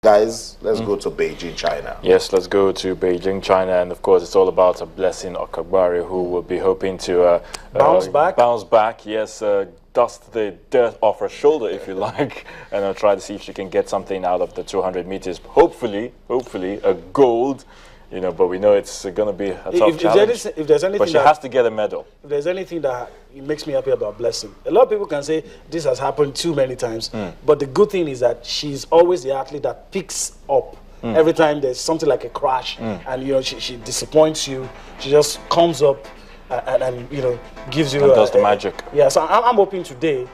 Guys, let's go to Beijing, China. Yes, let's go to Beijing, China, and of course, it's all about a Blessing Okagbare, who will be hoping to bounce back. Bounce back, yes. Dust the dirt off her shoulder, if you like, and try to see if she can get something out of the 200 meters. Hopefully, a gold. You know, but we know it's going to be a tough challenge. If there's anything, but she has to get a medal. If there's anything that makes me happy about Blessing, a lot of people can say this has happened too many times. But the good thing is that she's always the athlete that picks up every time there's something like a crash, and you know she disappoints you. She just comes up and you know gives you and does the magic. Yeah, so I'm hoping today.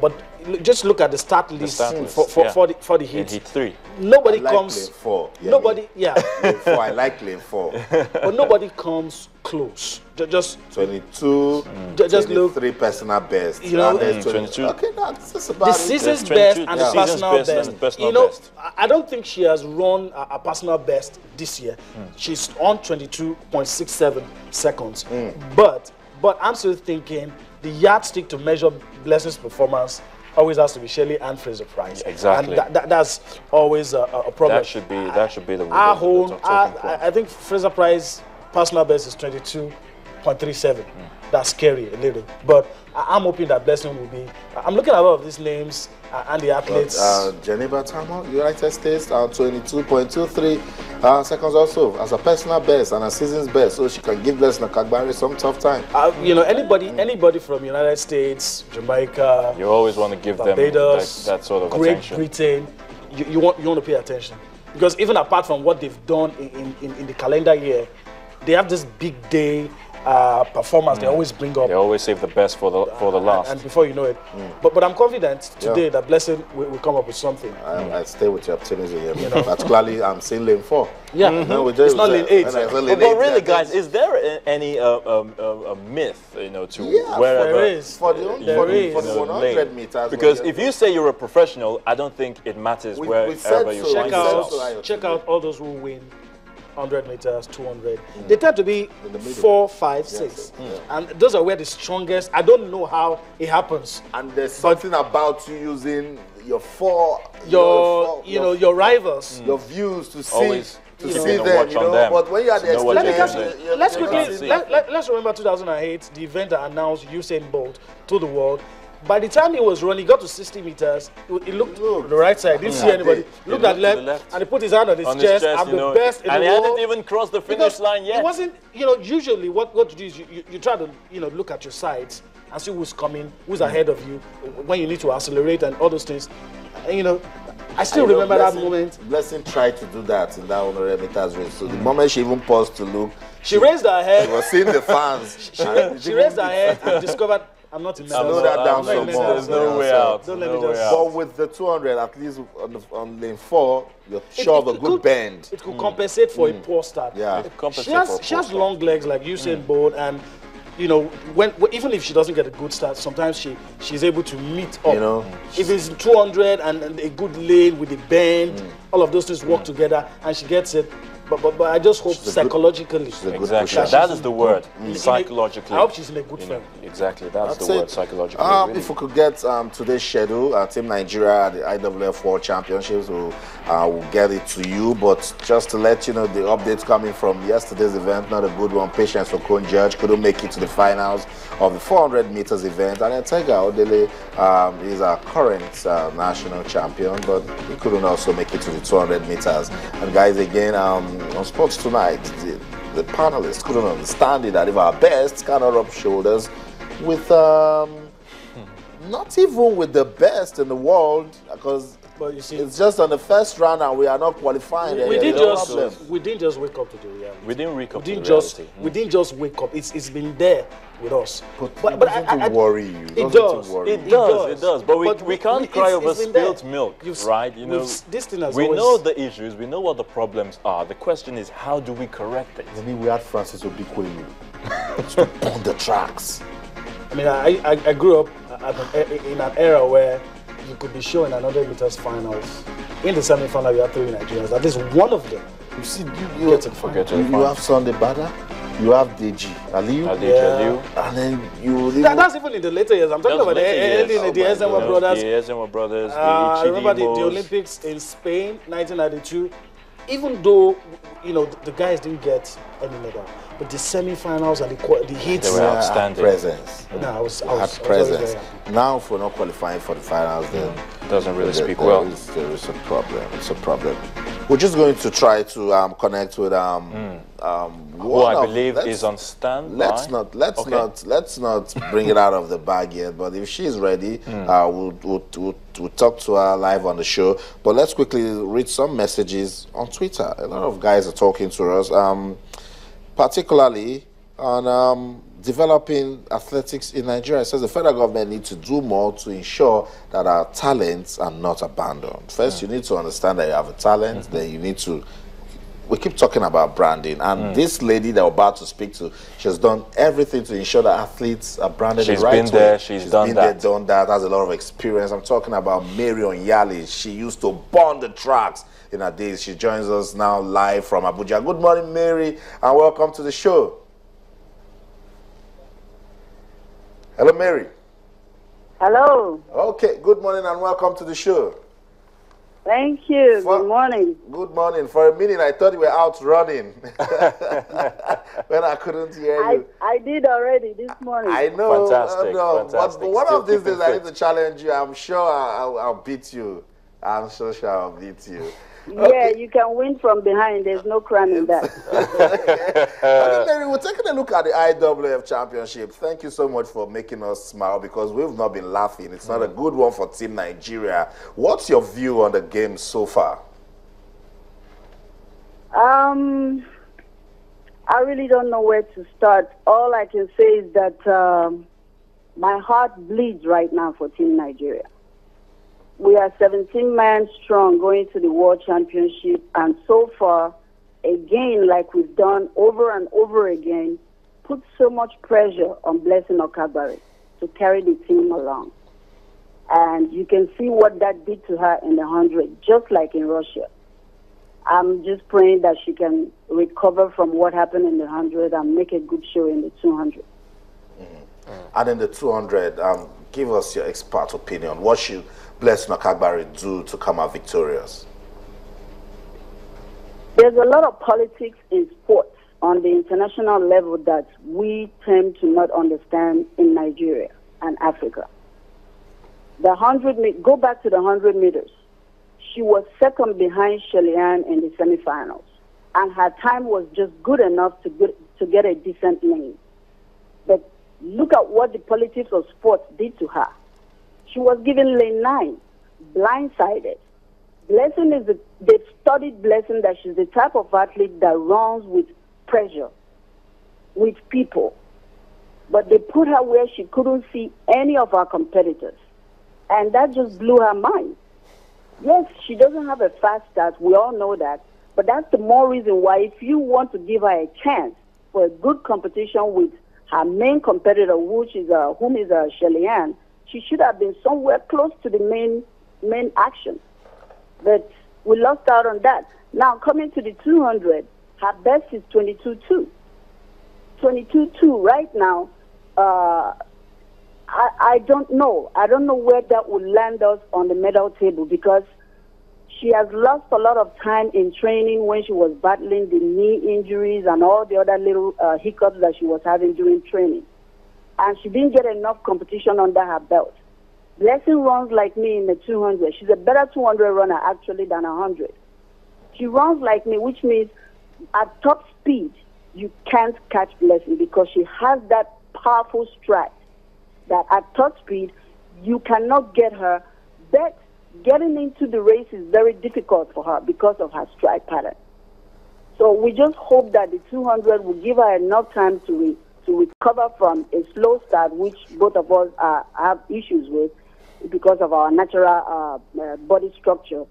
But just look at the start list, for the heat. Heat 3. Nobody I like comes. lane 4. Yeah, nobody, lane 4. I like lane 4. But nobody comes close. Just 22. Just look. 3 personal best. You know, 22. Okay, that's about the it. season's best and the personal best. You know, I don't think she has run a personal best this year. She's on 22.67 seconds. But I'm still thinking the yardstick to measure Blessing's performance always has to be Shelley and Fraser Price. Exactly. And that's always a problem. That should be the I think Fraser Price personal best is 22.37. That's scary a little. But I'm hoping that Blessing will be. I'm looking at all of these names and the athletes. Geneva Tamo, United States, 22.23 seconds also as a personal best and a season's best, so she can give Blessing Okagbare some tough time. You know, anybody from United States, Jamaica, you always want to give Barbados, them that sort of Great attention. Britain, you want to pay attention, because even apart from what they've done in the calendar year, they have this big day performance they always bring up. They always save the best for the last. And before you know it. But I'm confident today that Blessing will come up with something. I stay with your optimism here. You know, particularly I'm seeing lane 4. Yeah, it's not lane 8. But really, guys, is there any a myth, you know, to wherever there is for the 100 meters? Because if you say you're a professional, I don't think it matters wherever you find yourself. Check out all those who win 100 meters, 200. They tend to be 4, 5, 6. And those are where the strongest. I don't know how it happens. And there's something about you using your your rivals, your views to see. Always to see them, you know. But when you are the let's remember 2008, the event that announced Usain Bolt to the world. By the time he was running, he got to 60 meters. He looked to the right side, didn't see anybody. Looked at left, and he put his hand on his chest. I'm the best in the world. And he hadn't even crossed the finish line yet. It wasn't, you know, usually what you do is you try to, you know, look at your sides and see who's coming, who's ahead of you, when you need to accelerate and all those things. And, you know, I still remember that moment. Blessing tried to do that in that 100 meters race. So the moment she even paused to look, she raised her head. She was seeing the fans. She raised her head and discovered, I'm not in medals. Slow that down some more. There's no way out. Don't let me just. But with the 200, at least on lane 4, you're sure of a good bend. It could compensate for a poor start. Yeah. She has long legs like Usain Bolt, and you know, even if she doesn't get a good start, sometimes she's able to meet up. You know, if it's 200 and a good lane with a bend, all of those things work together, and she gets it. But I just hope psychologically. Exactly. That is the word. Psychologically. I hope she's in a good frame. Exactly. That's the word. Psychologically. If we could get today's schedule, Team Nigeria at the IAAF World Championships, we'll get it to you. But just to let you know, the updates coming from yesterday's event, not a good one. Patience for Cone Judge couldn't make it to the finals of the 400 meters event. And Tega Odele is our current national champion, but he couldn't also make it to the 200 meters. And guys, again, on Sports Tonight, the panelists couldn't understand it that if our best cannot rub shoulders with not even with the best in the world, because but you see, it's just on the first round and we are not qualifying. We didn't just wake up to the reality. We didn't wake up to the reality. We didn't just wake up. It's been there with us. But I worry you. It does. It does. But we can't cry over spilt milk, right? You know, this thing has we know the issues. We know what the problems are. The question is, how do we correct it? I mean, we had Francis Obikwelu to on the tracks. I mean, I grew up in an era where you could be showing 100 meters finals. In the semi-final, you have 3 Nigerians. At least one of them. You see, you have Sunday Bada. You have Deji Aliu. And then you... That's even in the later years. I'm talking about the Ezenwa brothers. The Ezenwa brothers, I remember the Olympics in Spain, 1992. Even though, you know, the guys didn't get any medal, but the semi-finals and the heats, they were outstanding. Presence. No, I was presence. Now, if we're not qualifying for the finals, then doesn't really speak well. There is a problem. It's a problem. We're just going to try to connect with who I believe is on standby. Let's not bring it out of the bag yet. But if she's ready, we'll talk to her live on the show. But let's quickly read some messages on Twitter. A lot of guys are talking to us, particularly on developing athletics in Nigeria. It says the federal government needs to do more to ensure that our talents are not abandoned. First, you need to understand that you have a talent. Then you need to... We keep talking about branding, and this lady that we're about to speak to, she has done everything to ensure that athletes are branded the right way. She's been there, she's done that, has a lot of experience. I'm talking about Mary Onyali. She used to burn the tracks in her days. She joins us now live from Abuja. Good morning, Mary, and welcome to the show. Hello, Mary. Hello. Okay, good morning and welcome to the show. Thank you. Good morning. Good morning. For a minute, I thought you were out running when I couldn't hear you. I did already this morning. I know. Fantastic. But one of these days, I need to challenge you. I'm sure I'll beat you. I'm so sure I'll beat you. Yeah, okay. You can win from behind. There's no crime in that. Okay, Mary, we're taking a look at the IAAF Championship. Thank you so much for making us smile because we've not been laughing. It's not a good one for Team Nigeria. What's your view on the game so far? I really don't know where to start. All I can say is that my heart bleeds right now for Team Nigeria. We are 17 men strong going to the World Championship, and so far, again, like we've done over and over again, put so much pressure on Blessing Okagbare to carry the team along. And you can see what that did to her in the 100, just like in Russia. I'm just praying that she can recover from what happened in the 100 and make a good show in the 200. And in the 200, give us your expert opinion. What should Blessing Okagbare do to come out victorious? There's a lot of politics in sports on the international level that we tend to not understand in Nigeria and Africa. The 100, go back to the 100 meters. She was second behind Shelley-Ann in the semifinals, and her time was just good enough to get a decent lane. But look at what the politics of sports did to her. She was given lane 9, blindsided. Blessing they've studied Blessing that she's the type of athlete that runs with pressure, with people. But they put her where she couldn't see any of our competitors. And that just blew her mind. Yes, she doesn't have a fast start, we all know that. But that's the more reason why if you want to give her a chance for a good competition with her main competitor, whom is Shelley-Ann, she should have been somewhere close to the main action. But we lost out on that. Now, coming to the 200, her best is 22.2. 22.2 right now, I don't know. I don't know where that will land us on the medal table because she has lost a lot of time in training when she was battling the knee injuries and all the other little hiccups that she was having during training. And she didn't get enough competition under her belt. Blessing runs like me in the 200. She's a better 200 runner, actually, than 100. She runs like me, which means at top speed, you can't catch Blessing because she has that powerful stride that at top speed, you cannot get her. But getting into the race is very difficult for her because of her stride pattern. So we just hope that the 200 will give her enough time to recover from a slow start, which both of us have issues with because of our natural body structure,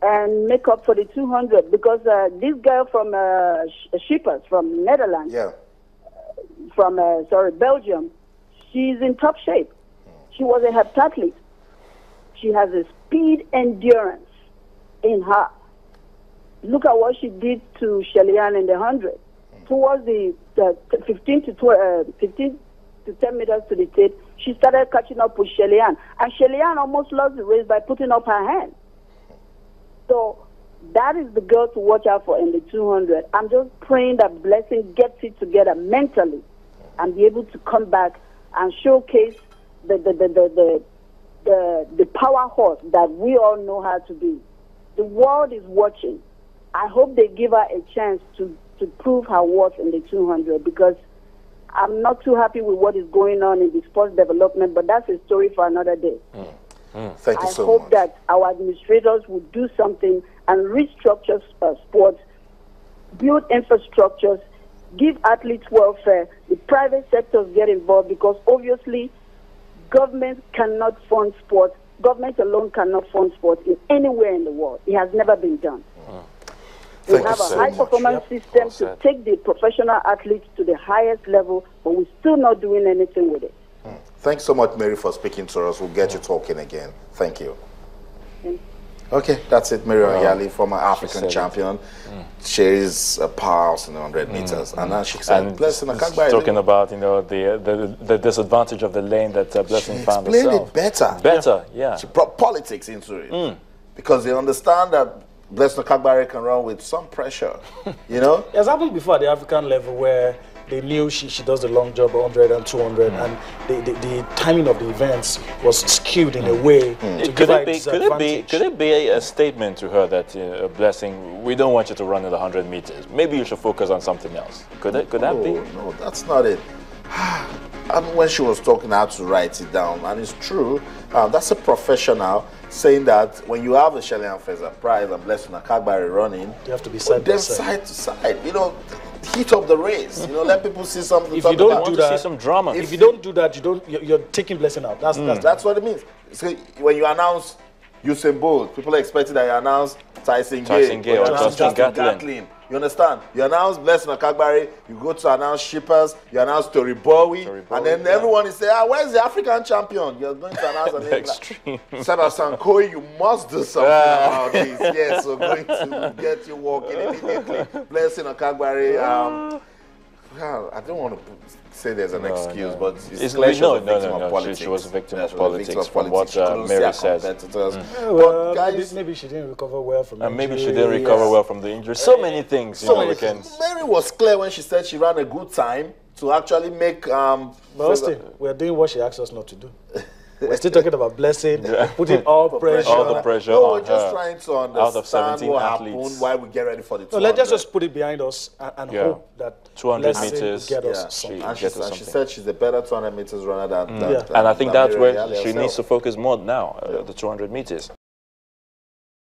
and make up for the 200 because this girl from Schippers from Netherlands, Belgium, she's in top shape. She was a heptathlete. She has a speed endurance in her. Look at what she did to Shelley-Ann in the 100. towards the 15 to 10 meters to the tape, she started catching up with Shelley-Ann. And Shelley-Ann almost lost the race by putting up her hand. So that is the girl to watch out for in the 200. I'm just praying that Blessing gets it together mentally and be able to come back and showcase the power horse that we all know how to be. The world is watching. I hope they give her a chance to prove her worth in the 200, because I'm not too happy with what is going on in the sports development, but that's a story for another day. Thank you so much. I hope that our administrators will do something and restructure sports, build infrastructures, give athletes welfare, the private sectors get involved, because obviously government cannot fund sports. Government alone cannot fund sports in anywhere in the world. It has never been done. We have a high-performance system to take the professional athletes to the highest level, but we're still not doing anything with it. Thanks so much, Mary, for speaking to us. We'll get you talking again. Thank you. Okay, that's it. Mary Oyali, former African champion. She's a powerhouse in the 100 meters. And now she said, Blessing Akagbare. Talking about, you know, the disadvantage of the lane that Blessing found herself. She explained it better. Better, yeah. She brought politics into it. Because they understand that Blessing Akagbare can run with some pressure, you know? It has happened before at the African level where they knew she does the long jump, 100 and 200, and the timing of the events was skewed in a way to give her disadvantage. Could it be a statement to her that, Blessing, we don't want you to run in the 100 meters. Maybe you should focus on something else. Could that be? No, that's not it. And when she was talking, I had to write it down, and it's true. That's a professional saying that when you have a Shelley-Ann Fraser-Pryce and Blessing Akagbare running, you have to be side by side to side. You know, heat up the race. You know, let people see something. If you don't do that, see some drama. If you don't do that, you're taking Blessing out. That's what it means. So when you announce Usain Bolt, people are expecting that you announce Tyson Gay or Justin Gatlin. You understand? You announce Blessing Akagbare, you go to announce Shippers, you announce Tori Bowie, and then everyone is saying, where's the African champion? You're going to announce an extreme. Sarah Sankoi, you must do something about this. Yes, we're going to get you walking immediately. Blessing Akagbare, I don't want to say there's an excuse, but it's clear she was a victim of politics. She was a victim of politics, from what Mary says. Well, guys, maybe she didn't recover well from the injury. Maybe she didn't recover well from the injury. So many things. Mary was clear when she said she ran a good time to actually make... But still, we're doing what she asked us not to do. We're still talking about Blessing, putting all the pressure no, on we're just trying to understand what athletes. happened, why we get ready for the 200. No, let's just put it behind us and hope that 200 meters get us something. And she said she's a better 200 meters runner than and I think that's where she needs to focus more now, the 200 meters.